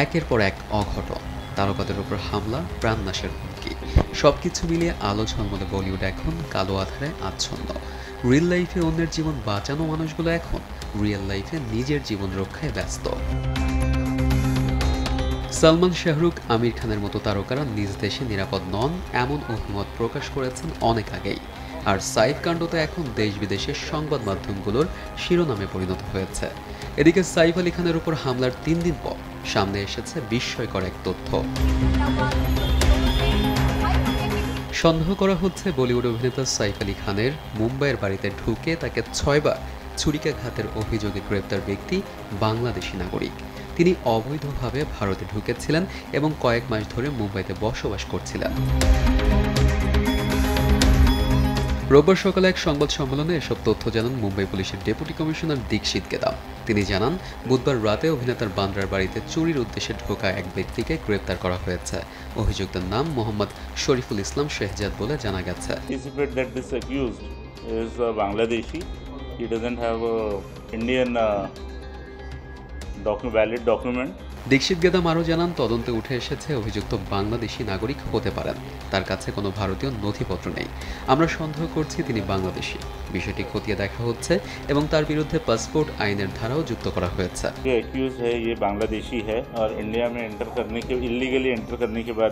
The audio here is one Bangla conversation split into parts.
একের পর এক অঘটন, তারকাদের উপর হামলা, প্রাণনাশের হুমকি, সবকিছু মিলিয়ে আলো ঝলমলে বলিউড এখন কালো আধারে আচ্ছন্ন। রিয়েল লাইফে অন্যের জীবন বাঁচানো মানুষগুলো এখন রিয়েল লাইফে নিজের জীবন রক্ষায় ব্যস্ত। সালমান, শাহরুখ, আমির খানের মতো তারকারা নিজ দেশে নিরাপদ নন এমন অভিমত প্রকাশ করেছেন অনেক আগেই। আর সাইফ কাণ্ড তো এখন দেশ বিদেশের সংবাদ মাধ্যমগুলোর শিরোনামে পরিণত হয়েছে। এদিকে সাইফ আলী খানের উপর হামলার 3 দিন পর সামনে এসেছে বিস্ময়কর এক তথ্য। সন্দেহ করা হচ্ছে বলিউড অভিনেতা সাইফ আলী খানের মুম্বাইয়ের বাড়িতে ঢুকে তাকে 6 বার ছুরিকাঘাতের অভিযোগে গ্রেপ্তার ব্যক্তি বাংলাদেশি নাগরিক। তিনি অবৈধভাবে ভারতে ঢুকেছিলেন এবং কয়েক মাস ধরে মুম্বাইতে বসবাস করছিলেন। রোববার সকালে এক সংবাদ সম্মেলনে এসব তথ্য জানান মুম্বাই পুলিশের ডেপুটি কমিশনার দীক্ষিত গেদাম। তিনি জানান, বুধবার রাতে অভিনেতার বান্দ্রার বাড়িতে চুরির উদ্দেশ্যে ঢোকা এক ব্যক্তিকে গ্রেপ্তার করা হয়েছে। অভিযুক্তের নাম মোহাম্মদ শরীফুল ইসলাম শেহজাদ বলে জানা গেছে। দীক্ষিত গেদাম আরও জানান, তদন্তে উঠে এসেছে অভিযুক্ত বাংলাদেশি নাগরিক হতে পারেন। তার কাছে কোনো ভারতীয় নথিপত্র নেই। আমরা সন্দেহ করছি তিনি বাংলাদেশি। বিষয়টি খতিয়ে দেখা হচ্ছে এবং তার বিরুদ্ধে পাসপোর্ট আইনের ধারাও যুক্ত করা হয়েছে। বাংলাদেশি और इंडिया में एंटर करने के इलीगली एंटर करने के बाद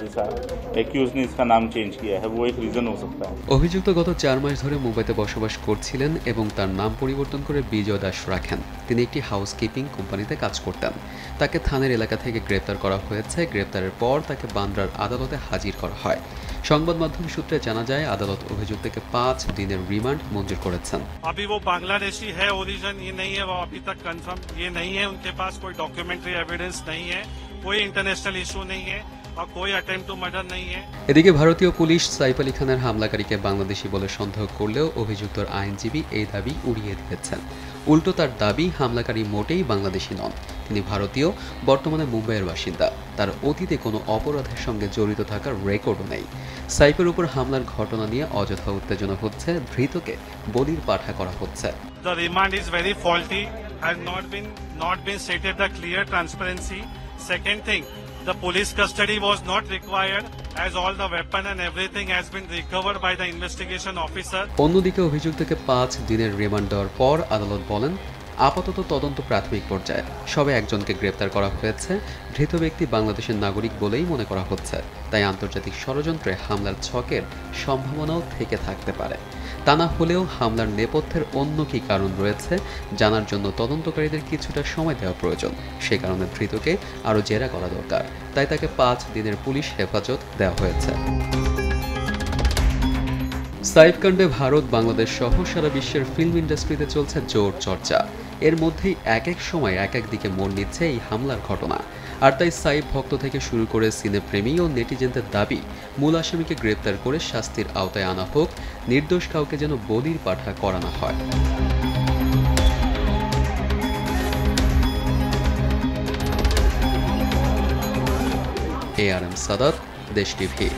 एक्यूज ने इसका नाम चेंज किया है, वो एक रीजन हो सकता है। অভিযুক্ত গত 4 মাস ধরে মুম্বাইতে বসবাস করছিলেন এবং তার নাম পরিবর্তন করে বিজয় দাস রাখেন। তিনি একটি হাউসকিপিং কোম্পানিতে কাজ করতেন। তাকে থানের এলাকা থেকে গ্রেপ্তার করা হয়েছে। গ্রেপ্তারের পর তাকে বান্দ্রার আদালতে হাজির করা হয়। সংবাদ মাধ্যম সূত্রে জানা যায়, আদালত অভিযুক্তকে 5 দিনের রিমান্ড মঞ্জুর করেছেন। अभी वो बांग्लादेशी है, ओरिजिन ये नहीं है, वो अभी तक कंफर्म ये नहीं है। उनके पास कोई डॉक्यूमेंट्री एविडेंस नहीं है, कोई इंटरनेशनल इशू नहीं है और कोई अटेम्प्ट टू मर्डर नहीं है। এদিকে ভারতীয় পুলিশ সাইফ আলী খানের হামলাকারীকে বাংলাদেশি বলে সন্দেহ করলেও অভিযুক্তর আইনজীবী এই দাবি উড়িয়ে দিয়েছেন। উল্টো তার দাবি, হামলাকারী মোটেই বাংলাদেশি নন, তিনি ভারতীয়, বর্তমানে মুম্বাইয়ের বাসিন্দা। তার অতীতে কোনো অপরাধের সঙ্গে জড়িত থাকার রেকর্ডও নেই। সাইফের উপর হামলার ঘটনা নিয়ে অযথা উত্তেজনা হচ্ছে, ধৃতকে বলির পাঠা করা হচ্ছে। The remand is very faulty, has not been stated the clear transparency. Second thing, the police custody was not required as all the weapon and everything has been recovered by the investigation officer. অন্যদিকে অভিযুক্তকে 5 দিনের রিমান্ড দেওয়ার পর আদালত বলেন, আপাতত তদন্ত প্রাথমিক পর্যায়ে, সবে একজনকে গ্রেপ্তার করা হয়েছে। ধৃত ব্যক্তি বাংলাদেশের নাগরিক বলেই মনে করা হচ্ছে। তাই আন্তর্জাতিক ষড়যন্ত্রে হামলার ছকের সম্ভাবনাও থেকে থাকতে পারে। তা না হলেও হামলার নেপথ্যের অন্য কী কারণ রয়েছে জানার জন্য তদন্তকারীদের কিছুটা সময় দেওয়া প্রয়োজন। সে কারণে ধৃতকে আরও জেরা করা দরকার। তাই তাকে 5 দিনের পুলিশ হেফাজত দেওয়া হয়েছে। সাইফ কাণ্ডে ভারত, বাংলাদেশ সহ সারা বিশ্বের ফিল্ম ইন্ডাস্ট্রিতে চলছে জোর চর্চা। এর মধ্যেই এক এক সময় এক এক দিকে মোড় নিচ্ছে এই হামলার ঘটনা। আর তাই সাইফ ভক্ত থেকে শুরু করে সিনেপ্রেমী ও নেটিজেনদের দাবি, মূল আসামিকে গ্রেপ্তার করে শাস্তির আওতায় আনা হোক, নির্দোষ কাউকে যেন বলির পাঠা করা না হয়। ARM সাদাত, দেশ টিভি।